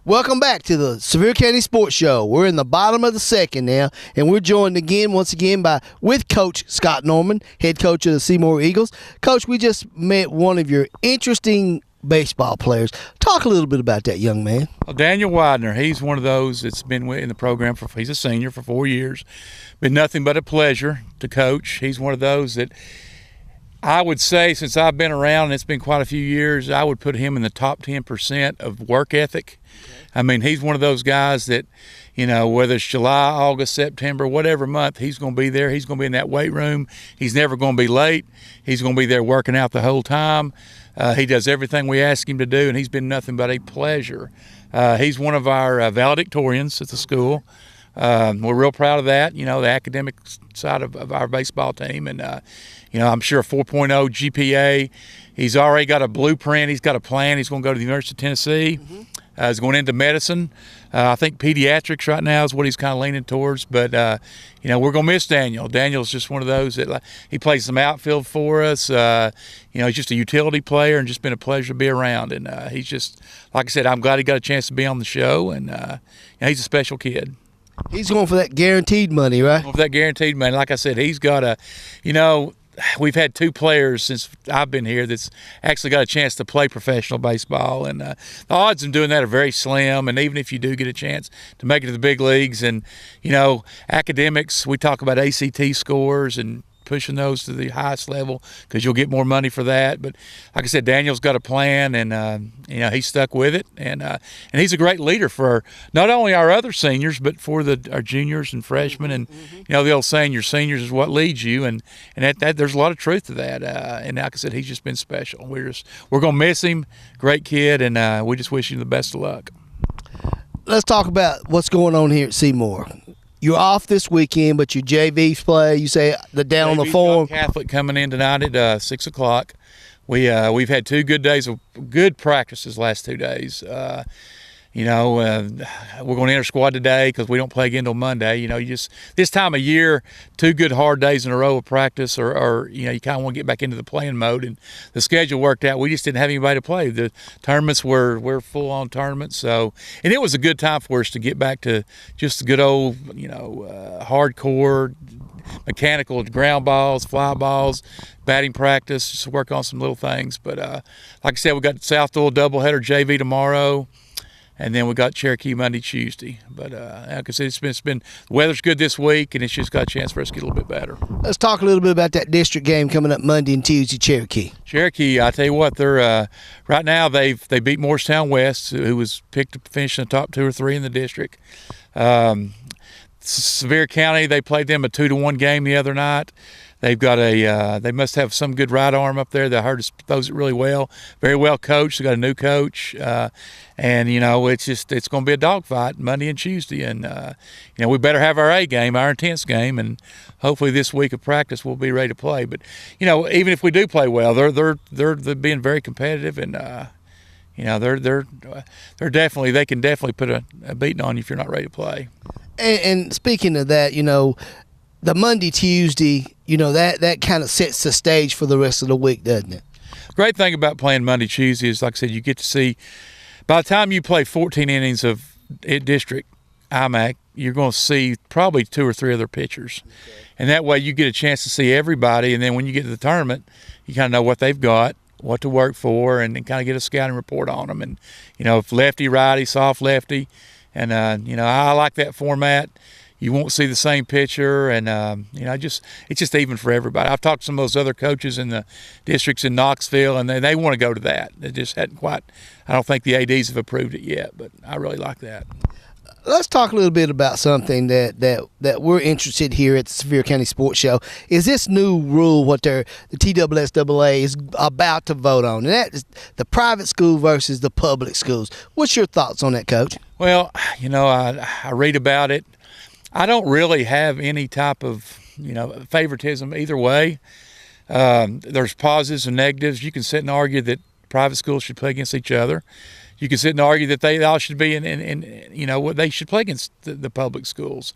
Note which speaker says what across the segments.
Speaker 1: Welcome back to the Sevier County Sports Show. We're in the bottom of the second now, and we're joined once again with Coach Scott Norman, head coach of the Seymour Eagles. Coach, we just met one of your interesting baseball players. Talk a little bit about that young man.
Speaker 2: Well, Daniel Widener, he's one of those that's been in the program he's a senior for 4 years. Been nothing but a pleasure to coach. He's one of those that I would say, since I've been around, and it's been quite a few years, I would put him in the top 10% of work ethic. I mean, he's one of those guys that, whether it's July, August, September, whatever month, he's going to be there. He's going to be in that weight room. He's never going to be late. He's going to be there working out the whole time. He does everything we ask him to do, and he's been nothing but a pleasure. He's one of our valedictorians at the school. We're real proud of that, the academic side of our baseball team. And, I'm sure a 4.0 GPA. He's already got a blueprint. He's got a plan. He's going to go to the University of Tennessee. He's going into medicine. I think pediatrics right now is what he's kind of leaning towards. But, we're going to miss Daniel. Daniel's just one of those that he plays some outfield for us. He's just a utility player and just been a pleasure to be around. And he's just, like I said, I'm glad he got a chance to be on the show. And he's a special kid.
Speaker 1: He's going for that guaranteed money, right?
Speaker 2: Going for that guaranteed money. Like I said, he's got we've had 2 players since I've been here that's actually got a chance to play professional baseball, and the odds of doing that are very slim. And even if you do get a chance to make it to the big leagues, and academics, we talk about ACT scores and pushing those to the highest level because you'll get more money for that. But like I said, Daniel's got a plan, and he's stuck with it, and he's a great leader for not only our other seniors but for our juniors and freshmen. And the old saying, your seniors is what leads you, and that there's a lot of truth to that. And like I said, he's just been special. We're gonna miss him. Great kid, and we just wish him the best of luck.
Speaker 1: Let's talk about what's going on here at Seymour. You're off this weekend, but your JVs play. You say the down on the form.
Speaker 2: Catholic coming in tonight at 6 o'clock. We've had 2 good days of good practices last 2 days. We're going to enter squad today because we don't play again until Monday. This time of year, 2 good hard days in a row of practice, or you kind of want to get back into the playing mode. And the schedule worked out. We just didn't have anybody to play. The tournaments were full on tournaments. And it was a good time for us to get back to just the good old, hardcore, mechanical ground balls, fly balls, batting practice, just work on some little things. But like I said, we got South Doyle doubleheader JV tomorrow. And then we got Cherokee Monday, Tuesday. But like I said, it's been the weather's good this week, and it's just got a chance for us to get a little bit better.
Speaker 1: Let's talk a little bit about that district game coming up Monday and Tuesday, Cherokee.
Speaker 2: Cherokee, I tell you what, they're right now they beat Morristown West, who was picked to finish in the top 2 or 3 in the district. Sevier County, they played them a 2-1 game the other night. They've got they must have some good right arm up there. They heard us throws it really well. Very well coached. They got a new coach. And, it's going to be a dogfight Monday and Tuesday. And, we better have our A game, our intense game. And hopefully this week of practice we'll be ready to play. But, even if we do play well, they're being very competitive. And, they can definitely put a beating on you if you're not ready to play.
Speaker 1: And speaking of that, the Monday, Tuesday, that kind of sets the stage for the rest of the week, doesn't it?
Speaker 2: Great thing about playing Monday, Tuesday is, like I said, you get to see, by the time you play 14 innings of district IMAC, you're going to see probably 2 or 3 other pitchers. Okay. And that way you get a chance to see everybody. And then when you get to the tournament, you kind of know what they've got, what to work for, and kind of get a scouting report on them. And, if lefty, righty, soft lefty. And, I like that format. You won't see the same pitcher, and it's just even for everybody. I've talked to some of those other coaches in the districts in Knoxville, and they want to go to that. They just hadn't quite. I don't think the ADs have approved it yet, but I really like that.
Speaker 1: Let's talk a little bit about something that we're interested here at the Sevier County Sports Show. Is this new rule what the TSSAA is about to vote on? And that is the private school versus the public schools. What's your thoughts on that, Coach?
Speaker 2: Well, I read about it. I don't really have any type of, favoritism either way. There's positives and negatives. You can sit and argue that private schools should play against each other. You can sit and argue that they all should be what they should play against the public schools.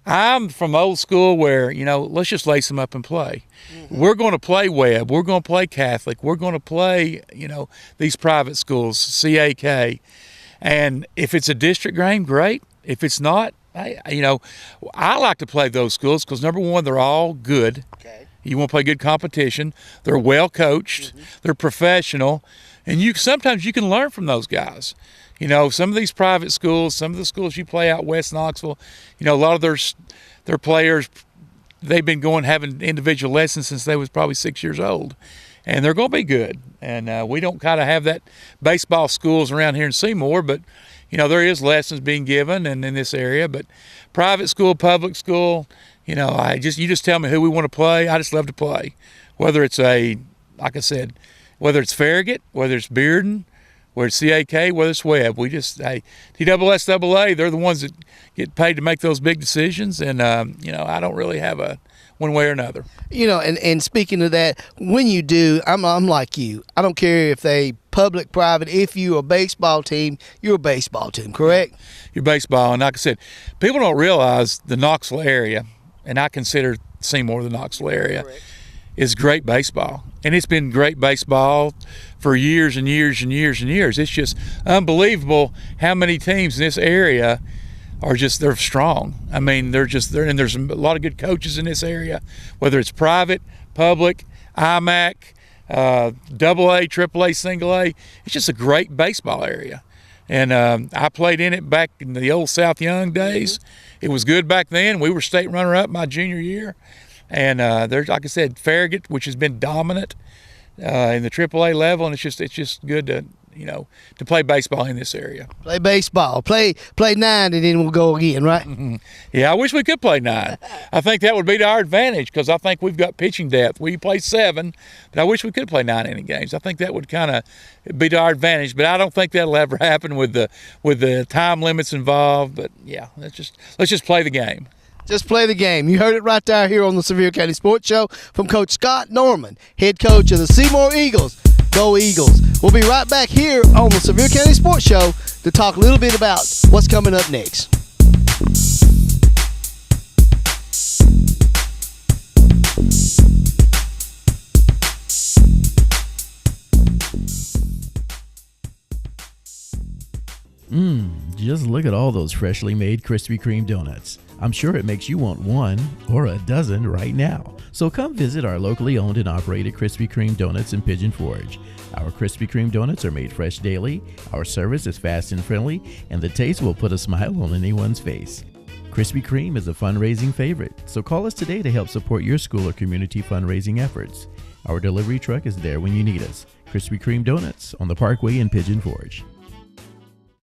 Speaker 2: I'm from old school where, let's just lace them up and play. Mm-hmm. We're going to play Webb. We're going to play Catholic. We're going to play, these private schools, CAK. And if it's a district game, great. If it's not, I like to play those schools because, number one, they're all good.
Speaker 1: Okay.
Speaker 2: You want to play good competition. They're well coached. They're professional. And sometimes you can learn from those guys. Some of these private schools, some of the schools you play out west Knoxville, a lot of their players, they've been having individual lessons since they was probably 6 years old. And they're going to be good. And we don't kind of have that baseball schools around here in Seymour, but, there is lessons being given and in this area. But private school, public school, you just tell me who we want to play. I just love to play. Whether it's like I said, whether it's Farragut, whether it's Bearden, whether it's CAK, whether it's Webb. We just, TSSAA, they're the ones that get paid to make those big decisions. And, I don't really have one way or another.
Speaker 1: And speaking of that, when you do, I'm like you. I don't care if they public, private. If you're a baseball team, you're a baseball team, correct?
Speaker 2: You're baseball. And like I said, people don't realize the Knoxville area, and I consider Seymour the Knoxville area, correct, is great baseball. And it's been great baseball for years and years and years and years. It's just unbelievable how many teams in this area they're strong. I mean, and there's a lot of good coaches in this area, whether it's private, public, IMAC, AA, AAA, single A. It's just a great baseball area. And I played in it back in the old South Young days. It was good back then. We were state runner-up my junior year. And there's, like I said, Farragut, which has been dominant in the AAA level, and it's just good to play baseball in this area.
Speaker 1: Play baseball. Play 9, and then we'll go again, right?
Speaker 2: Mm-hmm. Yeah, I wish we could play 9. I think that would be to our advantage because I think we've got pitching depth. We play 7, but I wish we could play 9 inning games. I think that would kind of be to our advantage, but I don't think that'll ever happen with the time limits involved. But yeah, let's just play the game.
Speaker 1: Just play the game. You heard it right there here on the Sevier County Sports Show from Coach Scott Norman, head coach of the Seymour Eagles. Go Eagles. We'll be right back here on the Sevier County Sports Show to talk a little bit about what's coming up next.
Speaker 3: Just look at all those freshly made Krispy Kreme donuts. I'm sure it makes you want one or a dozen right now. So come visit our locally owned and operated Krispy Kreme donuts in Pigeon Forge. Our Krispy Kreme donuts are made fresh daily, our service is fast and friendly, and the taste will put a smile on anyone's face. Krispy Kreme is a fundraising favorite, so call us today to help support your school or community fundraising efforts. Our delivery truck is there when you need us. Krispy Kreme Donuts on the Parkway in Pigeon Forge.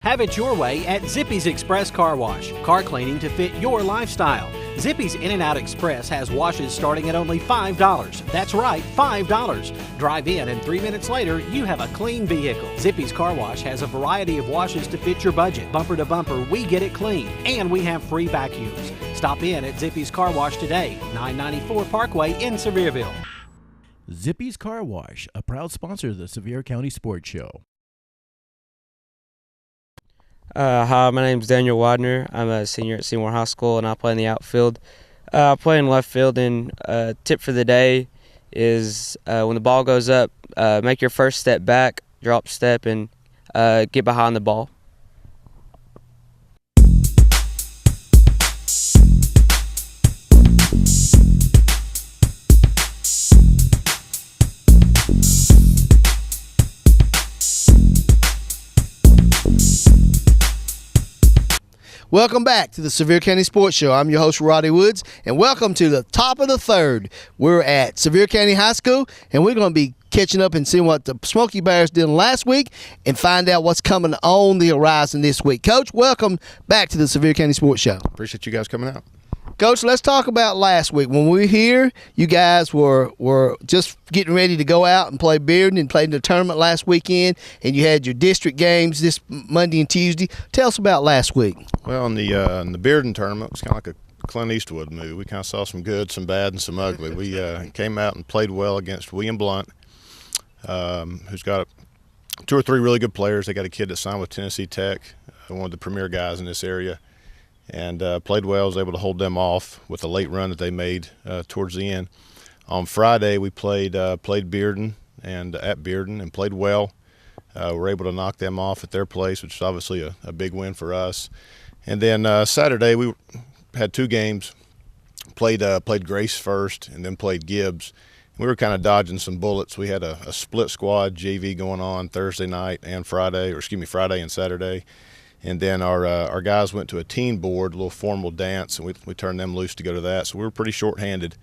Speaker 4: Have it your way at Zippy's Express Car Wash. Car cleaning to fit your lifestyle. Zippy's In-N-Out Express has washes starting at only $5. That's right, $5. Drive in and 3 minutes later, you have a clean vehicle. Zippy's Car Wash has a variety of washes to fit your budget. Bumper to bumper, we get it clean. And we have free vacuums. Stop in at Zippy's Car Wash today, 994 Parkway in Sevierville.
Speaker 3: Zippy's Car Wash, a proud sponsor of the Sevier County Sports Show.
Speaker 5: Hi, my name's Daniel Widener. I'm a senior at Seymour High School, and I play in the outfield. I play in left field, and tip for the day is when the ball goes up, make your first step back, drop step, and get behind the ball.
Speaker 1: Welcome back to the Sevier County Sports Show. I'm your host, Roddy Woods, and welcome to the top of the third. We're at Sevier County High School, and we're going to be catching up and seeing what the Smoky Bears did last week and find out what's coming on the horizon this week. Coach, welcome back to the Sevier County Sports Show.
Speaker 6: Appreciate you guys coming out.
Speaker 1: Coach, let's talk about last week. When we were here, you guys were just getting ready to go out and play Bearden and played in the tournament last weekend, and you had your district games this Monday and Tuesday. Tell us about last week.
Speaker 6: Well, in the Bearden tournament, it was kind of like a Clint Eastwood movie. We kind of saw some good, some bad, and some ugly. We came out and played well against William Blunt, who's got 2 or 3 really good players. They got a kid that signed with Tennessee Tech, one of the premier guys in this area. And played well, was able to hold them off with a late run that they made towards the end. On Friday, we played Bearden and at Bearden and played well. We're able to knock them off at their place, which is obviously a big win for us. And then Saturday we had 2 games. Played Grace first, and then played Gibbs. We were kind of dodging some bullets. We had a split squad JV going on Thursday night and Friday and Saturday. And then our guys went to a teen board, a little formal dance, and we turned them loose to go to that. So we were pretty short-handed,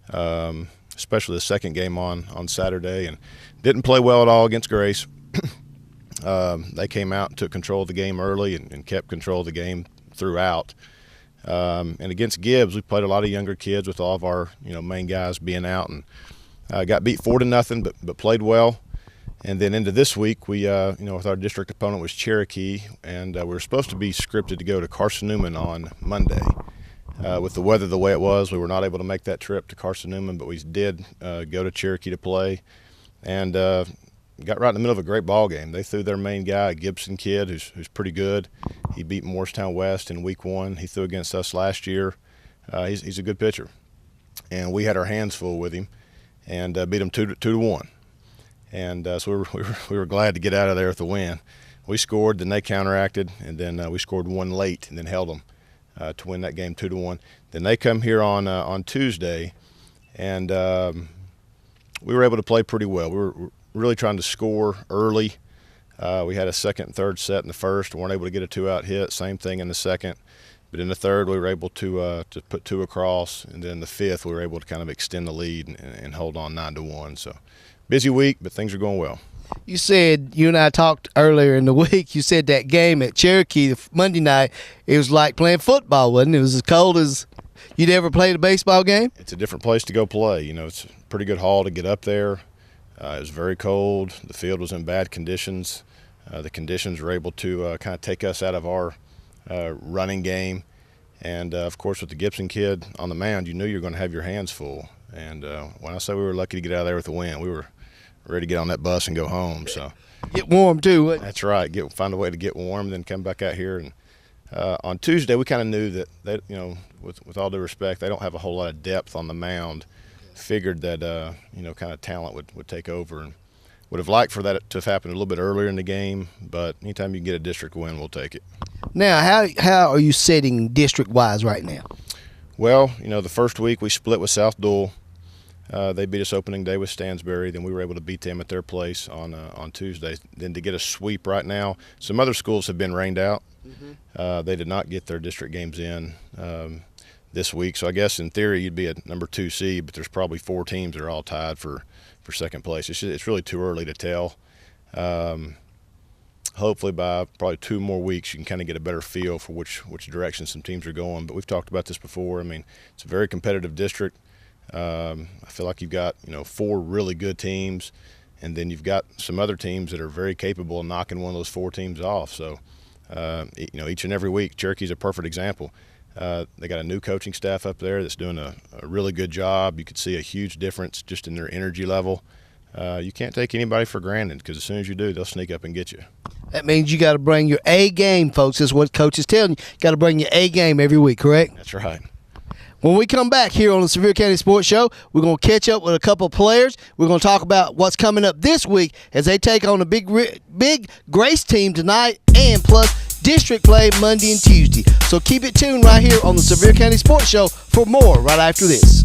Speaker 6: especially the second game on Saturday, and didn't play well at all against Grace. They came out and took control of the game early and kept control of the game throughout. And against Gibbs, we played a lot of younger kids with all of our main guys being out, and got beat 4-0, but played well. And then into this week, we with our district opponent was Cherokee, and we were supposed to be scripted to go to Carson-Newman on Monday. With the weather the way it was, we were not able to make that trip to Carson-Newman, but we did go to Cherokee to play, and got right in the middle of a great ball game. They threw their main guy, a Gibson kid, who's pretty good. He beat Morristown West in week 1. He threw against us last year. He's a good pitcher, and we had our hands full with him, and beat him 2-1. And so we were glad to get out of there with the win. We scored, then they counteracted, and then we scored 1 late, and then held them to win that game 2-1. Then they come here on Tuesday, and we were able to play pretty well. We were really trying to score early. We had a second and third set in the first. We weren't able to get a 2-out hit. Same thing in the second. But in the third, we were able to put 2 across. And then the fifth, we were able to kind of extend the lead and hold on 9-1. So busy week, but things are going well.
Speaker 1: You said, you and I talked earlier in the week, you said that game at Cherokee Monday night, it was like playing football, wasn't it? It was as cold as you'd ever played a baseball game?
Speaker 6: It's a different place to go play. It's a pretty good haul to get up there. It was very cold. The field was in bad conditions. The conditions were able to kind of take us out of our running game. And, of course, with the Gibson kid on the mound, you knew you were going to have your hands full. And when I say we were lucky to get out of there with a win, we were ready to get on that bus and go home. So
Speaker 1: get warm, too. Wouldn't
Speaker 6: That's right. Find a way to get warm, then come back out here. And on Tuesday, we kind of knew that with all due respect, they don't have a whole lot of depth on the mound. Figured that kind of talent would take over, and would have liked for that to have happened a little bit earlier in the game, but anytime you can get a district win, we'll take it.
Speaker 1: Now, how are you setting district-wise right now?
Speaker 6: Well, the first week we split with South Dual. They beat us opening day with Stansbury. Then we were able to beat them at their place on Tuesday. Then to get a sweep right now, some other schools have been rained out. Mm-hmm. They did not get their district games in this week. So I guess in theory you'd be a number 2 seed, but there's probably 4 teams that are all tied for second place. It's really too early to tell. Hopefully by probably 2 more weeks you can kind of get a better feel for which direction some teams are going. But we've talked about this before. I mean, it's a very competitive district. I feel like you've got 4 really good teams, and then you've got some other teams that are very capable of knocking one of those 4 teams off. So each and every week, Cherokee's a perfect example. They got a new coaching staff up there that's doing a really good job. You could see a huge difference just in their energy level. You can't take anybody for granted, because as soon as you do, they'll sneak up and get you.
Speaker 1: That means you got to bring your A game, folks. That's what Coach is telling you. You got to bring your A game every week, correct?
Speaker 6: That's right.
Speaker 1: When we come back here on the Sevier County Sports Show, we're going to catch up with a couple of players. We're going to talk about what's coming up this week as they take on a big Grace team tonight, and plus district play Monday and Tuesday. So keep it tuned right here on the Sevier County Sports Show for more right after this.